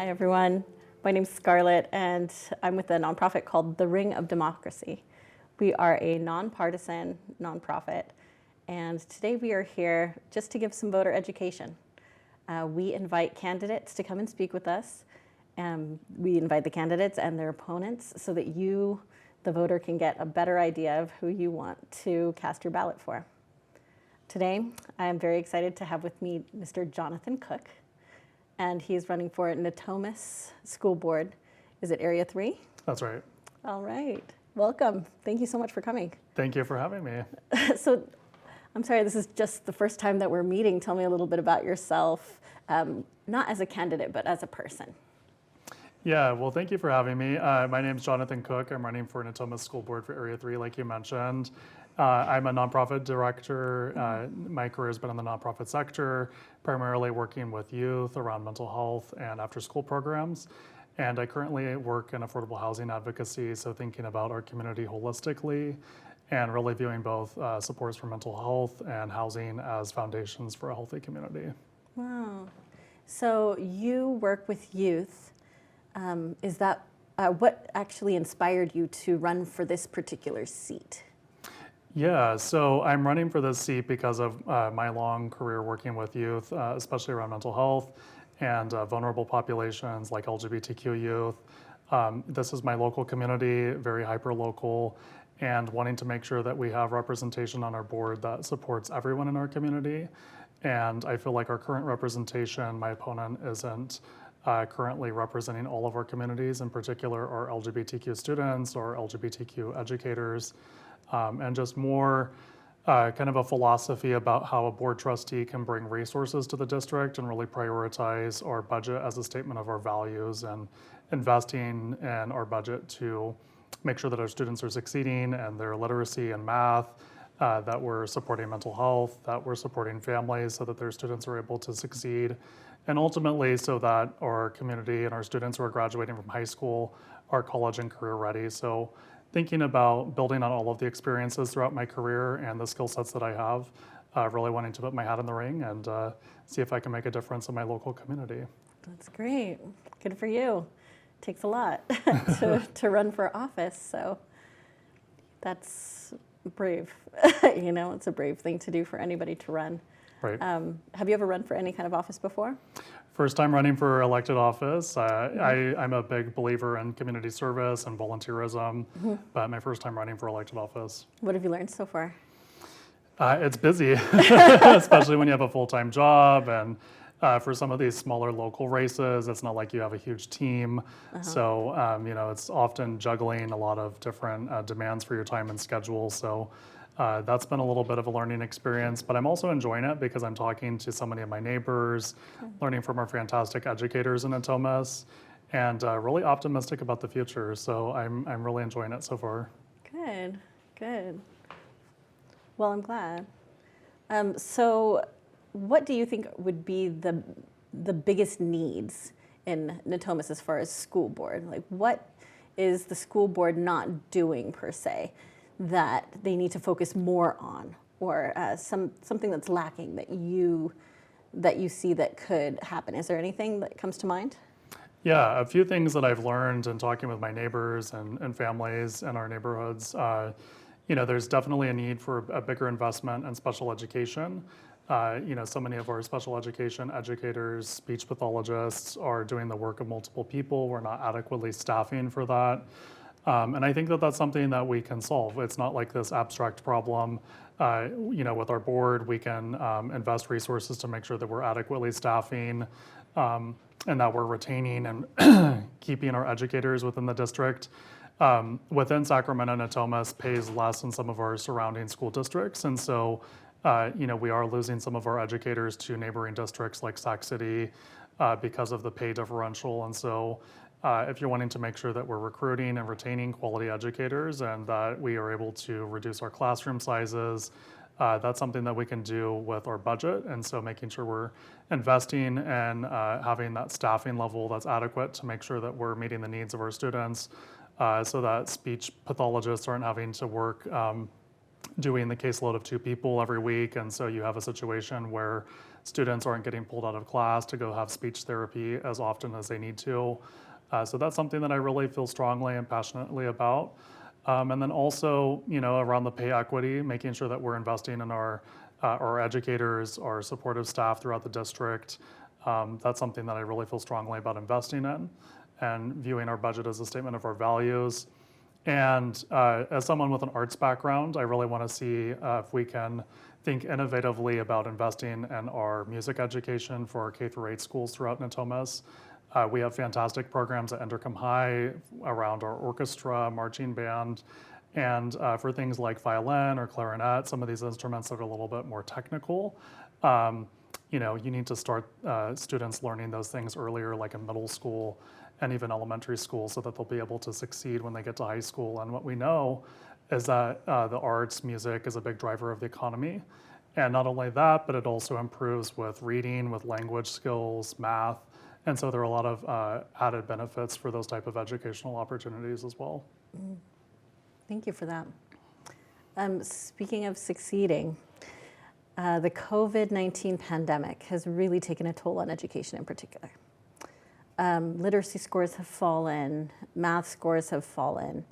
Hi, everyone. My name's Scarlette, and I'm with a nonprofit called The Ring of Democracy. We are a nonpartisan nonprofit, and today we are here just to give some voter education. We invite candidates to come and speak with us. We invite the candidates and their opponents so that you, the voter, can get a better idea of who you want to cast your ballot for. Today, I am very excited to have with me Mr. Jonathan Cook, and he's running for Natomas School Board. Is it Area 3? That's right. All right. Welcome. Thank you so much for coming. Thank you for having me. So, I'm sorry, this is just the first time that we're meeting. Tell me a little bit about yourself, not as a candidate, but as a person. Yeah, well, thank you for having me. My name is Jonathan Cook. I'm running for Natomas School Board for Area 3, like you mentioned. I'm a nonprofit director. My career has been in the nonprofit sector, primarily working with youth around mental health and after-school programs. And I currently work in affordable housing advocacy, so thinking about our community holistically and really viewing both supports for mental health and housing as foundations for a healthy community. Wow. So you work with youth. Is that what actually inspired you to run for this particular seat? Yeah, so I'm running for this seat because of my long career working with youth, especially around mental health and vulnerable populations like LGBTQ youth. This is my local community, very hyper-local, and wanting to make sure that we have representation on our board that supports everyone in our community. And I feel like our current representation, my opponent isn't currently representing all of our communities, in particular our LGBTQ students or LGBTQ educators. And just more kind of a philosophy about how a board trustee can bring resources to the district and really prioritize our budget as a statement of our values and investing in our budget to make sure that our students are succeeding and their literacy and math, that we're supporting mental health, that we're supporting families so that their students are able to succeed, and ultimately so that our community and our students who are graduating from high school are college and career ready. So thinking about building on all of the experiences throughout my career and the skill sets that I have, really wanting to put my hat in the ring and see if I can make a difference in my local community. That's great. Good for you. Takes a lot to run for office, so that's brave. You know, it's a brave thing to do for anybody to run. Right. Have you ever run for any kind of office before? First time running for elected office. I'm a big believer in community service and volunteerism, but my first time running for elected office. What have you learned so far? It's busy, especially when you have a full-time job, and for some of these smaller local races, it's not like you have a huge team. So, you know, it's often juggling a lot of different demands for your time and schedule. So that's been a little bit of a learning experience, but I'm also enjoying it because I'm talking to so many of my neighbors, learning from our fantastic educators in Natomas, and really optimistic about the future. So I'm really enjoying it so far. Good, good. Well, I'm glad. So what do you think would be the biggest needs in Natomas as far as school board? Like, what is the school board not doing per se that they need to focus more on, or something that's lacking that you see that could happen? Is there anything that comes to mind? Yeah, a few things that I've learned in talking with my neighbors and families in our neighborhoods. You know, there's definitely a need for a bigger investment in special education. You know, so many of our special education educators, speech pathologists are doing the work of multiple people. We're not adequately staffing for that. And I think that that's something that we can solve. It's not like this abstract problem. You know, with our board, we can invest resources to make sure that we're adequately staffing and that we're retaining and keeping our educators within the district. Within Sacramento, Natomas pays less than some of our surrounding school districts. And so, you know, we are losing some of our educators to neighboring districts like Sac City because of the pay differential. And so, if you're wanting to make sure that we're recruiting and retaining quality educators and that we are able to reduce our classroom sizes, that's something that we can do with our budget. And so making sure we're investing and having that staffing level that's adequate to make sure that we're meeting the needs of our students so that speech pathologists aren't having to work doing the caseload of 2 people every week. And so you have a situation where students aren't getting pulled out of class to go have speech therapy as often as they need to. So that's something that I really feel strongly and passionately about. And then also, around the pay equity, making sure that we're investing in our educators, our supportive staff throughout the district. That's something that I really feel strongly about investing in and viewing our budget as a statement of our values. And as someone with an arts background, I really want to see if we can think innovatively about investing in our music education for our K-8 schools throughout Natomas. We have fantastic programs at Endercombe High around our orchestra, marching band, and for things like violin or clarinet, some of these instruments that are a little bit more technical. You need to start students learning those things earlier, like in middle school and even elementary school, so that they'll be able to succeed when they get to high school. And what we know is that the arts, music is a big driver of the economy. And not only that, but it also improves with reading, with language skills, math. And so there are a lot of added benefits for those type of educational opportunities as well. Thank you for that. Speaking of succeeding, the COVID-19 pandemic has really taken a toll on education in particular. Literacy scores have fallen, math scores have fallen,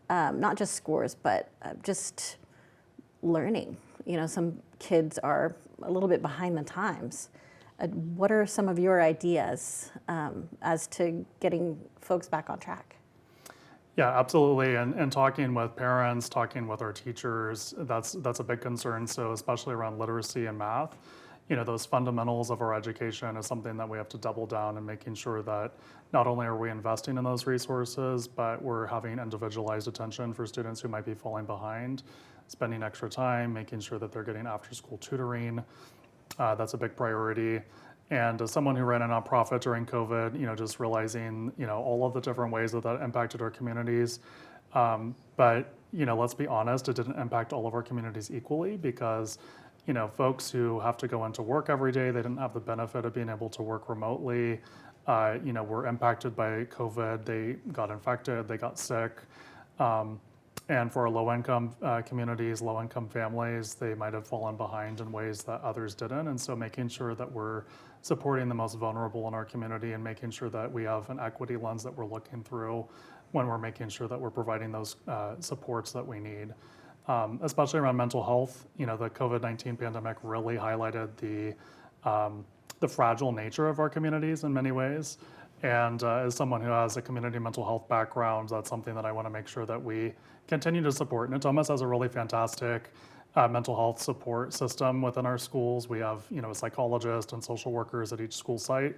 not just scores, but just learning. Some kids are a little bit behind the times. What are some of your ideas as to getting folks back on track? Yeah, absolutely. And talking with parents, talking with our teachers, that's a big concern. So especially around literacy and math, those fundamentals of our education is something that we have to double down and making sure that not only are we investing in those resources, but we're having individualized attention for students who might be falling behind, spending extra time, making sure that they're getting after-school tutoring. That's a big priority. And as someone who ran a nonprofit during COVID, just realizing, all of the different ways that impacted our communities. But, let's be honest, it didn't impact all of our communities equally because, folks who have to go into work every day, they didn't have the benefit of being able to work remotely, were impacted by COVID, they got infected, they got sick. And for low-income communities, low-income families, they might have fallen behind in ways that others didn't. And so making sure that we're supporting the most vulnerable in our community and making sure that we have an equity lens that we're looking through when we're making sure that we're providing those supports that we need. Especially around mental health, the COVID-19 pandemic really highlighted the fragile nature of our communities in many ways. And as someone who has a community mental health background, that's something that I want to make sure that we continue to support. Natomas has a really fantastic mental health support system within our schools. We have, a psychologist and social workers at each school site,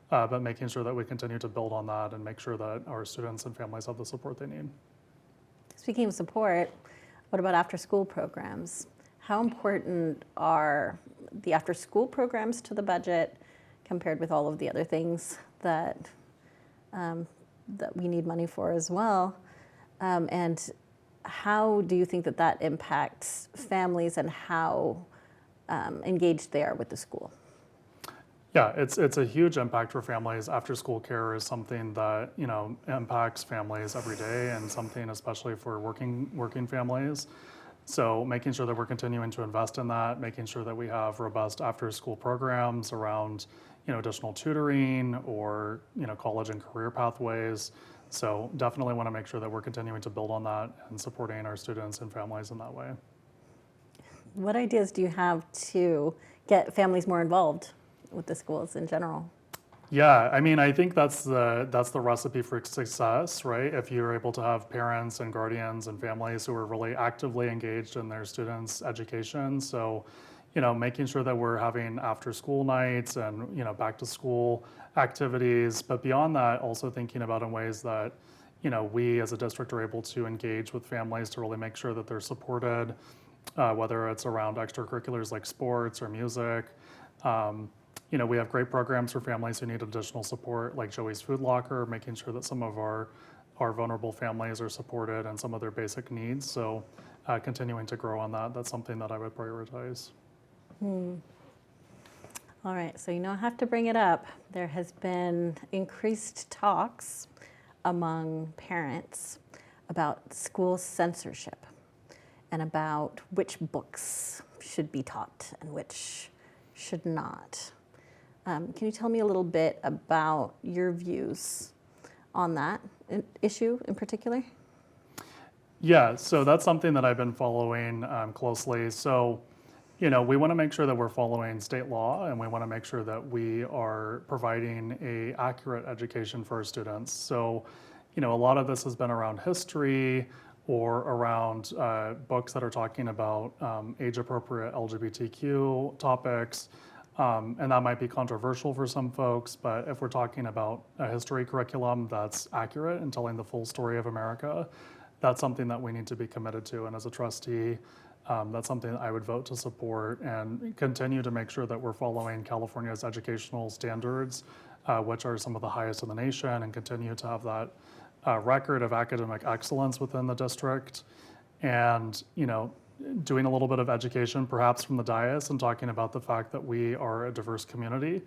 but making sure that we continue to build on that and make sure that our students and families have the support they need. Speaking of support, what about after-school programs? How important are the after-school programs to the budget compared with all of the other things that we need money for as well? And how do you think that impacts families and how engaged they are with the school? Yeah, it's a huge impact for families. After-school care is something that impacts families every day, and something especially for working families. So making sure that we're continuing to invest in that, making sure that we have robust after-school programs around additional tutoring or college and career pathways. So definitely want to make sure that we're continuing to build on that and supporting our students and families in that way. What ideas do you have to get families more involved with the schools in general? Yeah, I think that's the recipe for success, right? If you're able to have parents and guardians and families who are really actively engaged in their students' education. So, making sure that we're having after-school nights and back-to-school activities, but beyond that, also thinking about in ways that we as a district are able to engage with families to really make sure that they're supported, whether it's around extracurriculars like sports or music. We have great programs for families who need additional support, like Joey's Food Locker, making sure that some of our vulnerable families are supported and some of their basic needs. So continuing to grow on that's something that I would prioritize. All right, so I have to bring it up. There has been increased talks among parents about school censorship and about which books should be taught and which should not. Can you tell me a little bit about your views on that issue in particular? Yeah, so that's something that I've been following closely. So, we want to make sure that we're following state law, and we want to make sure that we are providing a accurate education for our students. So, a lot of this has been around history or around books that are talking about age-appropriate LGBTQ topics. And that might be controversial for some folks, but if we're talking about a history curriculum that's accurate and telling the full story of America, that's something that we need to be committed to. And as a trustee, that's something that I would vote to support and continue to make sure that we're following California's educational standards, which are some of the highest in the nation, and continue to have that record of academic excellence within the district. And, doing a little bit of education perhaps from the dais and talking about the fact that we are a diverse community.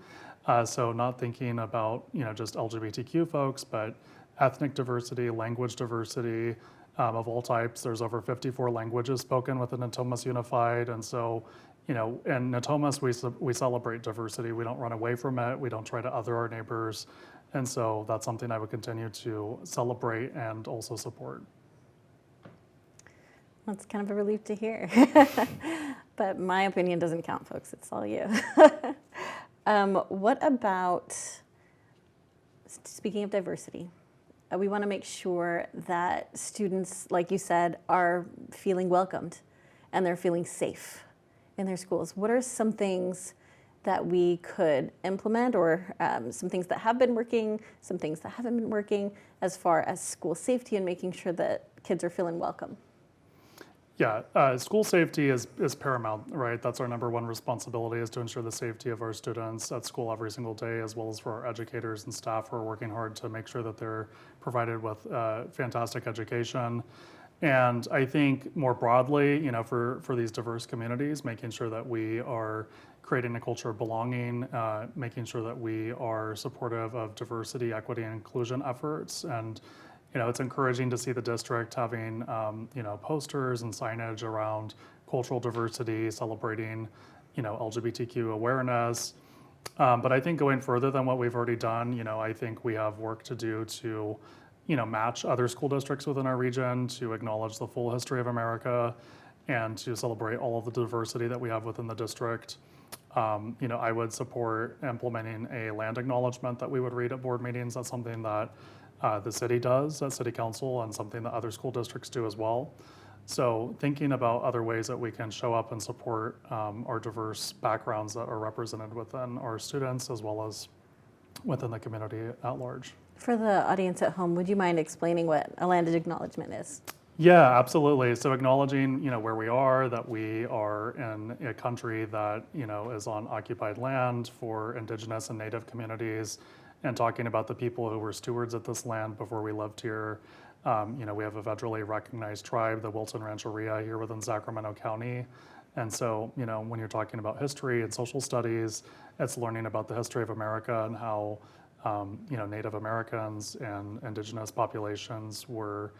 So not thinking about, just LGBTQ folks, but ethnic diversity, language diversity of all types. There's over 54 languages spoken within Natomas Unified. And so, in Natomas, we celebrate diversity. We don't run away from it. We don't try to other our neighbors. And so that's something I would continue to celebrate and also support. That's kind of a relief to hear. But my opinion doesn't count, folks. It's all you. What about, speaking of diversity, we want to make sure that students, like you said, are feeling welcomed and they're feeling safe in their schools. What are some things that we could implement, or some things that have been working, some things that haven't been working, as far as school safety and making sure that kids are feeling welcome? Yeah, school safety is paramount, right? That's our number one responsibility, is to ensure the safety of our students at school every single day, as well as for our educators and staff who are working hard to make sure that they're provided with fantastic education. And I think more broadly, for these diverse communities, making sure that we are creating a culture of belonging, making sure that we are supportive of diversity, equity, and inclusion efforts. And it's encouraging to see the district having, posters and signage around cultural diversity, celebrating, LGBTQ awareness. But I think going further than what we've already done, I think we have work to do to, match other school districts within our region, to acknowledge the full history of America, and to celebrate all of the diversity that we have within the district. I would support implementing a land acknowledgement that we would read at board meetings. That's something that the city does at City Council, and something that other school districts do as well. So thinking about other ways that we can show up and support our diverse backgrounds that are represented within our students, as well as within the community at large. For the audience at home, would you mind explaining what a land acknowledgement is? Yeah, absolutely. So acknowledging, where we are, that we are in a country that, is on occupied land for indigenous and native communities, and talking about the people who were stewards of this land before we lived here. We have a federally recognized tribe, the Wilton Rancheria, here within Sacramento County. And so, when you're talking about history and social studies, it's learning about the history of America and how, Native Americans and indigenous populations were,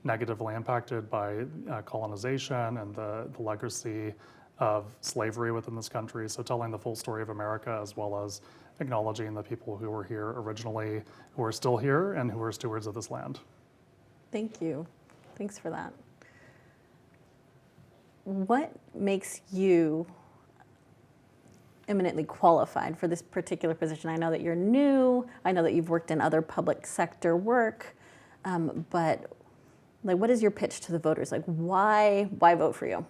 negatively impacted by colonization and the legacy of slavery within this country. So telling the full story of America, as well as acknowledging the people who were here originally, who are still here, and who are stewards of this land. Thank you. Thanks for that. What makes you eminently qualified for this particular position? I know that you're new. I know that you've worked in other public sector work, but what is your pitch to the voters? Why vote for you?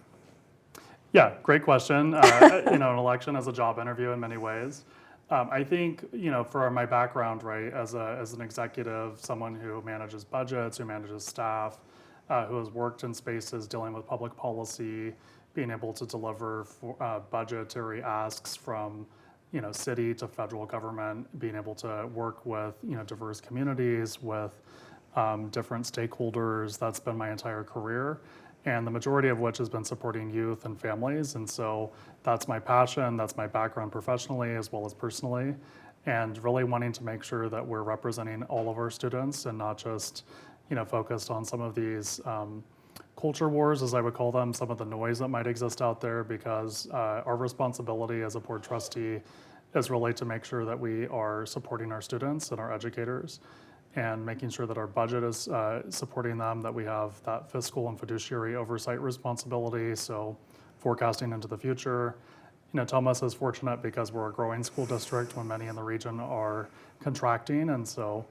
Yeah, great question. An election is a job interview in many ways. I think, for my background, right, as an executive, someone who manages budgets, who manages staff, who has worked in spaces dealing with public policy, being able to deliver budgetary asks from, city to federal government, being able to work with, diverse communities, with different stakeholders. That's been my entire career, and the majority of which has been supporting youth and families. And so that's my passion, that's my background professionally as well as personally, and really wanting to make sure that we're representing all of our students and not just, focused on some of these culture wars, as I would call them, some of the noise that might exist out there, because our responsibility as a board trustee is really to make sure that we are supporting our students and our educators, and making sure that our budget is supporting them, that we have that fiscal and fiduciary oversight responsibility, so forecasting into the future. Natomas is fortunate because we're a growing school district when many in the region are contracting, and so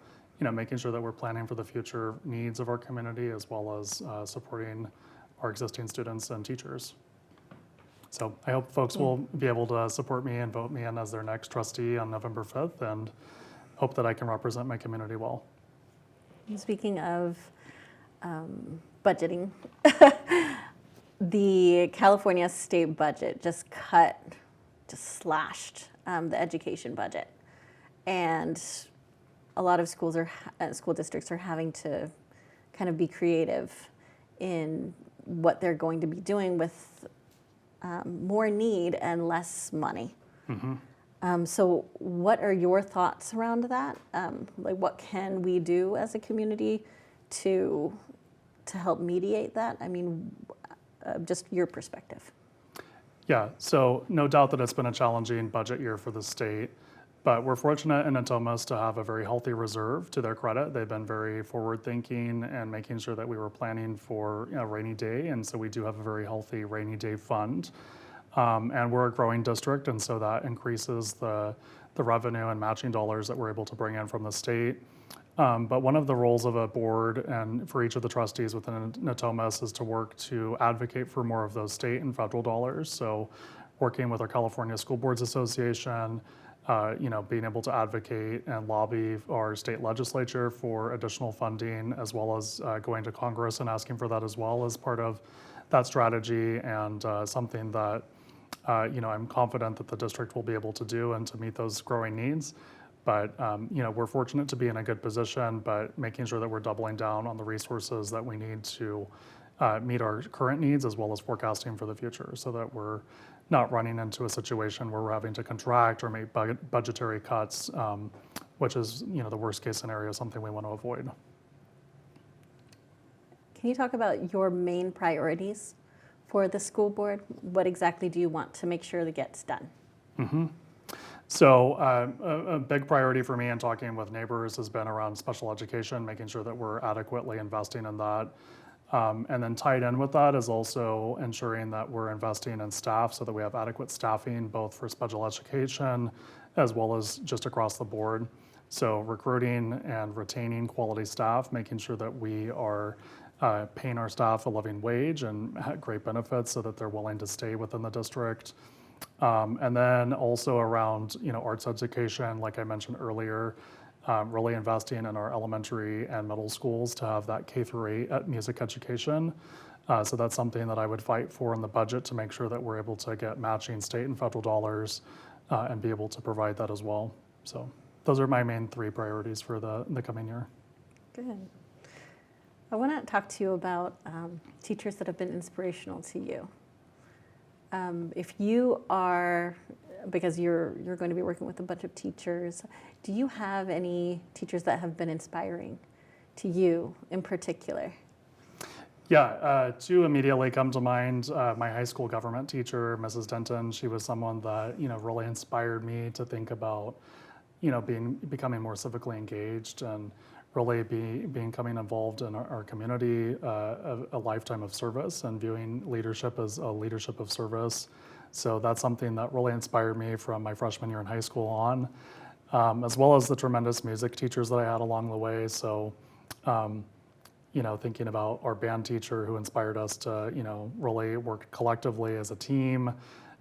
making sure that we're planning for the future needs of our community, as well as supporting our existing students and teachers. So I hope folks will be able to support me and vote me in as their next trustee on November 5th, and hope that I can represent my community well. Speaking of budgeting, the California state budget just slashed the education budget. And a lot of schools school districts are having to kind of be creative in what they're going to be doing with more need and less money. So what are your thoughts around that? Like, what can we do as a community to help mediate that? I mean, just your perspective. Yeah, so no doubt that it's been a challenging budget year for the state, but we're fortunate in Natomas to have a very healthy reserve. To their credit, they've been very forward-thinking and making sure that we were planning for a rainy day, and so we do have a very healthy rainy day fund. And we're a growing district, and so that increases the revenue and matching dollars that we're able to bring in from the state. But one of the roles of a board and for each of the trustees within Natomas is to work to advocate for more of those state and federal dollars. So working with our California School Boards Association, being able to advocate and lobby our state legislature for additional funding, as well as going to Congress and asking for that as well as part of that strategy, and something that I'm confident that the district will be able to do and to meet those growing needs. But we're fortunate to be in a good position, but making sure that we're doubling down on the resources that we need to meet our current needs, as well as forecasting for the future, so that we're not running into a situation where we're having to contract or make budgetary cuts, which is the worst case scenario, something we want to avoid. Can you talk about your main priorities for the school board? What exactly do you want to make sure that gets done? So a big priority for me in talking with neighbors has been around special education, making sure that we're adequately investing in that. And then tied in with that is also ensuring that we're investing in staff so that we have adequate staffing, both for special education as well as just across the board. So recruiting and retaining quality staff, making sure that we are paying our staff a living wage and great benefits so that they're willing to stay within the district. And then also around arts education, like I mentioned earlier, really investing in our elementary and middle schools to have that K-8 music education. So that's something that I would fight for in the budget, to make sure that we're able to get matching state and federal dollars and be able to provide that as well. So those are my main three priorities for the coming year. Good. I want to talk to you about teachers that have been inspirational to you. If you are, because you're going to be working with a bunch of teachers, do you have any teachers that have been inspiring to you in particular? Yeah, two immediately come to mind. My high school government teacher, Mrs. Denton, she was someone that really inspired me to think about becoming more civically engaged and really becoming involved in our community, a lifetime of service, and viewing leadership as a leadership of service. So that's something that really inspired me from my freshman year in high school on, as well as the tremendous music teachers that I had along the way. So, thinking about our band teacher who inspired us to, really work collectively as a team,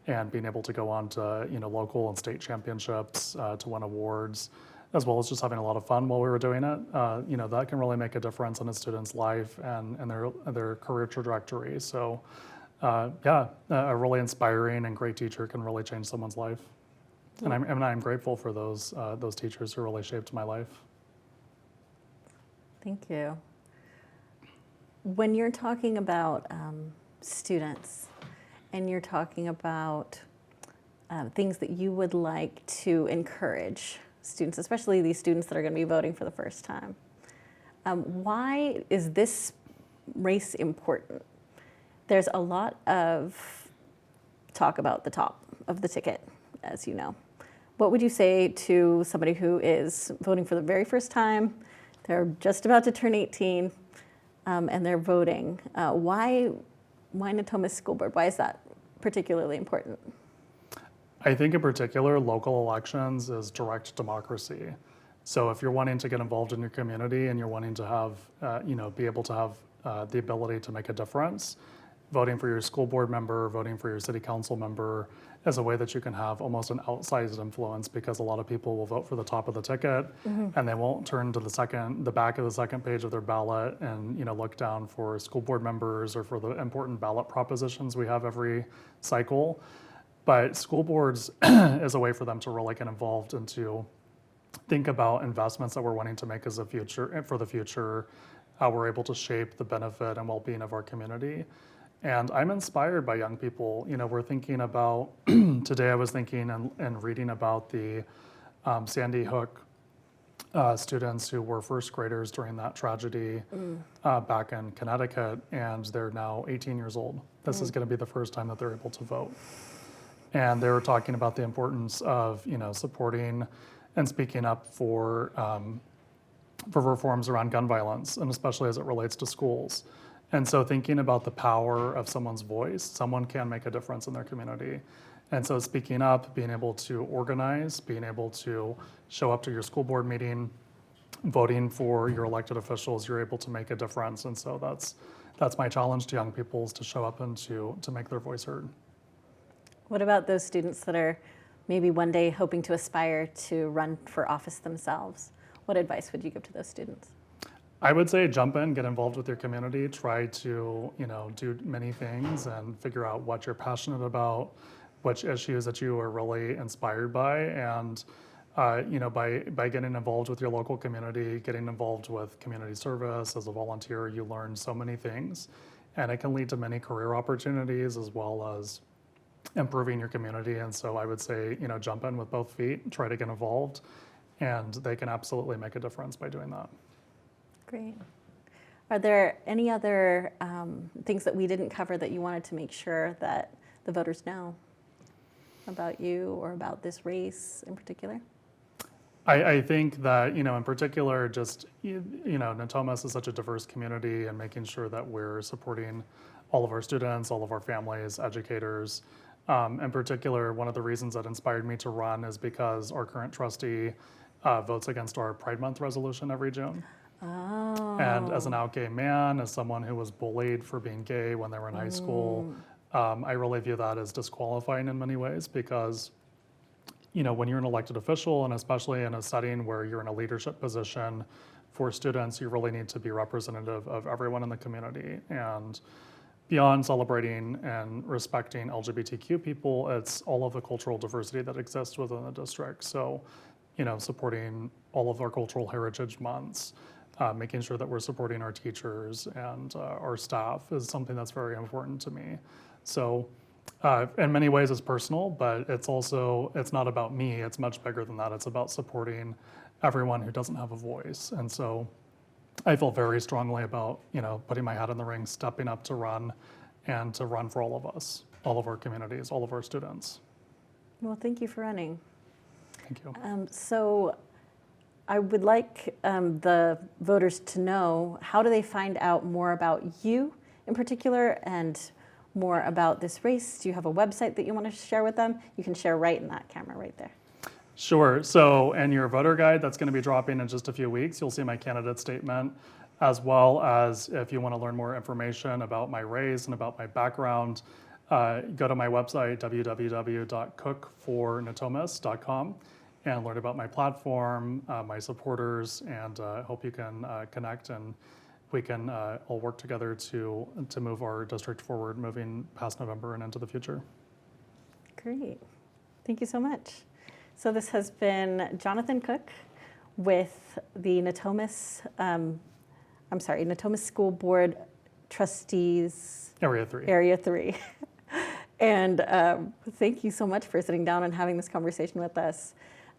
and being able to go on to, local and state championships to win awards, as well as just having a lot of fun while we were doing it. That can really make a difference in a student's life and their career trajectory. So a really inspiring and great teacher can really change someone's life. And I'm grateful for those teachers who really shaped my life. Thank you. When you're talking about students, and you're talking about things that you would like to encourage students, especially these students that are going to be voting for the first time, why is this race important There's a lot of talk about the top of the ticket, as you know. What would you say to somebody who is voting for the very first time? They're just about to turn 18, and they're voting. Why Natomas School Board? Why is that particularly important? I think in particular, local elections is direct democracy. So if you're wanting to get involved in your community and you're wanting to have, be able to have the ability to make a difference, voting for your school board member, voting for your city council member is a way that you can have almost an outsized influence, because a lot of people will vote for the top of the ticket and they won't turn to the back of the second page of their ballot and look down for school board members or for the important ballot propositions we have every cycle. But school boards is a way for them to really get involved and to think about investments that we're wanting to make as a future, for the future, how we're able to shape the benefit and well-being of our community. And I'm inspired by young people. We're thinking about, today I was thinking and reading about the Sandy Hook students who were first graders during that tragedy back in Connecticut, and they're now 18 years old. This is going to be the first time that they're able to vote. And they were talking about the importance of, supporting and speaking up for reforms around gun violence, and especially as it relates to schools. And so thinking about the power of someone's voice, someone can make a difference in their community. And so speaking up, being able to organize, being able to show up to your school board meeting, voting for your elected officials, you're able to make a difference. And so that's my challenge to young people, is to show up and to make their voice heard. What about those students that are maybe one day hoping to aspire to run for office themselves? What advice would you give to those students? I would say jump in, get involved with your community, try to, do many things and figure out what you're passionate about, which issues that you are really inspired by, and by getting involved with your local community, getting involved with community service as a volunteer, you learn so many things, and it can lead to many career opportunities as well as improving your community. And so I would say, jump in with both feet, try to get involved, and they can absolutely make a difference by doing that. Great. Are there any other things that we didn't cover that you wanted to make sure that the voters know about you or about this race in particular? I think that, in particular, just, Natomas is such a diverse community, and making sure that we're supporting all of our students, all of our families, educators. In particular, one of the reasons that inspired me to run is because our current trustee votes against our Pride Month resolution every June. Oh. And as an out gay man, as someone who was bullied for being gay when they were in high school, I really view that as disqualifying in many ways, because, when you're an elected official, and especially in a setting where you're in a leadership position for students, you really need to be representative of everyone in the community. And beyond celebrating and respecting LGBTQ people, it's all of the cultural diversity that exists within the district. So, supporting all of our cultural heritage months, making sure that we're supporting our teachers and our staff is something that's very important to me. So in many ways it's personal, but it's not about me, it's much bigger than that. It's about supporting everyone who doesn't have a voice. And so I feel very strongly about, putting my hat in the ring, stepping up to run, and to run for all of us, all of our communities, all of our students. Well, thank you for running. Thank you. So I would like the voters to know, how do they find out more about you in particular and more about this race? Do you have a website that you want to share with them? You can share right in that camera right there. Sure. So in your voter guide that's going to be dropping in just a few weeks, you'll see my candidate statement, as well as if you want to learn more information about my race and about my background, go to my website, www.cookfornatomas.com, and learn about my platform, my supporters, and hope you can connect, and we can all work together to move our district forward, moving past November and into the future. Great. Thank you so much. So this has been Jonathan Cook with the Natomas School Board Trustees. Area 3. Area 3. And thank you so much for sitting down and having this conversation with us.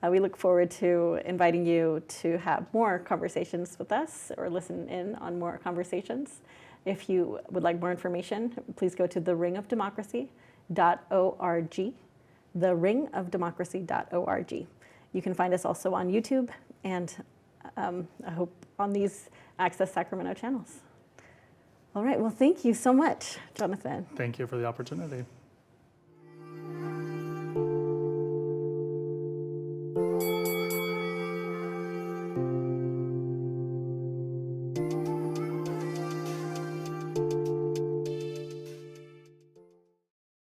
We look forward to inviting you to have more conversations with us or listen in on more conversations. If you would like more information, please go to theringofdemocracy.org, theringofdemocracy.org. You can find us also on YouTube and I hope on these Access Sacramento channels. All right, well, thank you so much, Jonathan. Thank you for the opportunity.